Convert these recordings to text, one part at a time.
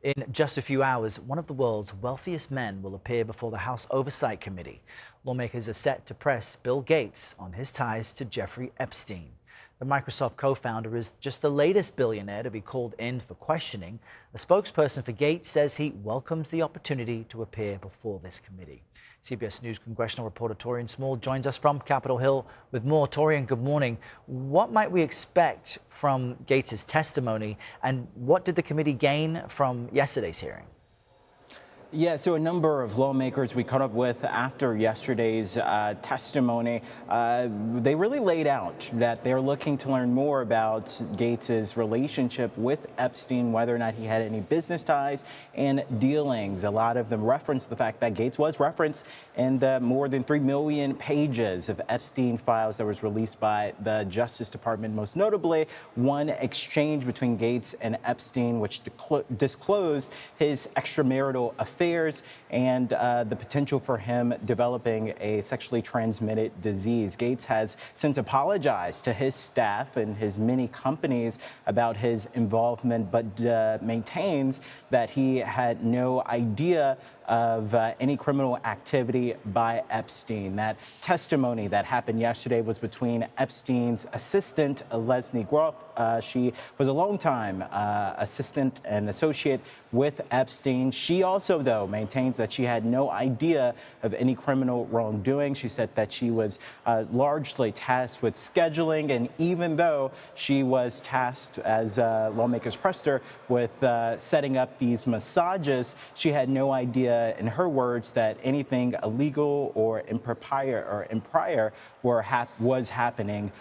In just a few hours, one of the world's wealthiest men will appear before the House Oversight Committee. Lawmakers are set to press Bill Gates on his ties to Jeffrey Epstein. The Microsoft co-founder is just the latest billionaire to be called in for questioning. A spokesperson for Gates says he welcomes the opportunity to appear before this committee. CBS News congressional reporter Taurean Small joins us from Capitol Hill with more. Taurean, good morning. What might we expect from Gates' testimony, and what did the committee gain from yesterday's hearing? Yeah, so a number of lawmakers we caught up with after yesterday's testimony, they really laid out that they're looking to learn more about Gates's relationship with Epstein, whether or not he had any business ties and dealings. A lot of them referenced the fact that Gates was referenced in the more than 3 million pages of Epstein files that was released by the Justice Department. Most notably, one exchange between Gates and Epstein, which disclosed his extramarital affairs and the potential for him developing a sexually transmitted disease. Gates has since apologized to his staff and his many companies about his involvement, but maintains that he had no idea of any criminal activity by Epstein. That testimony that happened yesterday was between Epstein's assistant, Leslie Groff. She was a longtime assistant and associate with Epstein. She also, though, maintains that she had no idea of any criminal wrongdoing. She said that she was largely tasked with scheduling, and even though she was tasked, as lawmakers pressed her, with setting up these massages, she had no idea, in her words, that anything illegal or improper was happening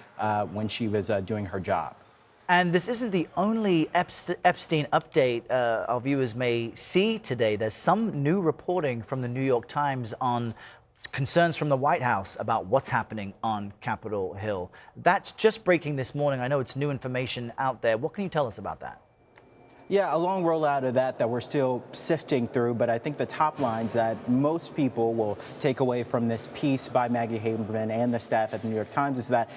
when she was doing her job. And this isn't the only Epstein update our viewers may see today. There's some new reporting from the New York Times on concerns from the White House about what's happening on Capitol Hill. That's just breaking this morning. I know it's new information out there. What can you tell us about that? Yeah, a long rollout of that we're still sifting through, but I think the top lines that most people will take away from this piece by Maggie Haberman and the staff at the New York Times is that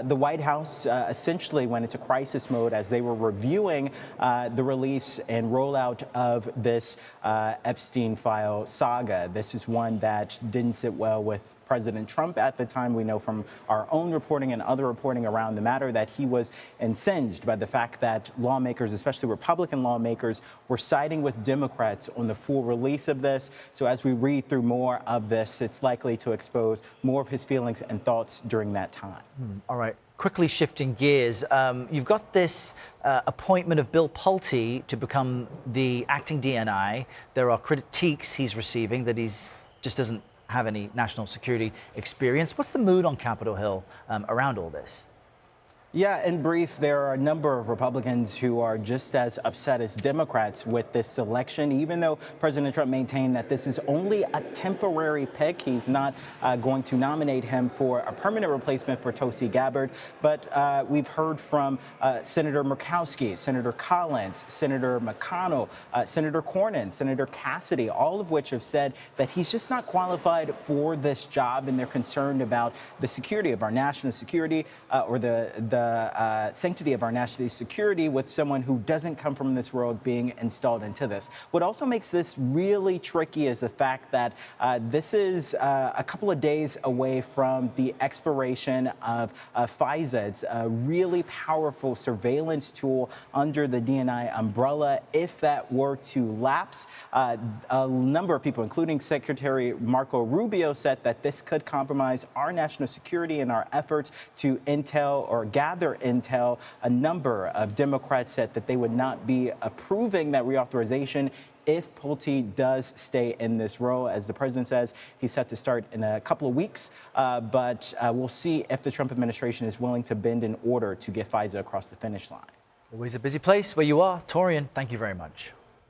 the White House essentially went into crisis mode as they were reviewing the release and rollout of this Epstein file saga. This is one that didn't sit well with President Trump at the time. We know from our own reporting and other reporting around the matter that he was incensed by the fact that lawmakers, especially Republican lawmakers, were siding with Democrats on the full release of this. So as we read through more of this, it's likely to expose more of his feelings and thoughts during that time. All right. Quickly shifting gears, you've got this appointment of Bill Pulte to become the acting DNI. There are critiques he's receiving that he's just doesn't have any national security experience. What's the mood on Capitol Hill around all this? Yeah, in brief, there are a number of Republicans who are just as upset as Democrats with this selection, even though President Trump maintained that this is only a temporary pick. He's not going to nominate him for a permanent replacement for Tulsi Gabbard. But we've heard from Senator Murkowski, Senator Collins, Senator McConnell, Senator Cornyn, Senator Cassidy, all of which have said that he's just not qualified for this job, and they're concerned about the security of our national security or the sanctity of our national security with someone who doesn't come from this world being installed into this. What also makes this really tricky is the fact that this is a couple of days away from the expiration of FISA. It's a really powerful surveillance tool under the DNI umbrella. If that were to lapse, a number of people, including Secretary Marco Rubio, said that this could compromise our national security and our efforts to intel or gather intel. A number of Democrats said that they would not be approving that reauthorization if Pulte does stay in this role. As the president says, he's set to start in a couple of weeks, but we'll see if the Trump administration is willing to bend in order to get FISA across the finish line. Always a busy place where you are. Taurean, thank you very much.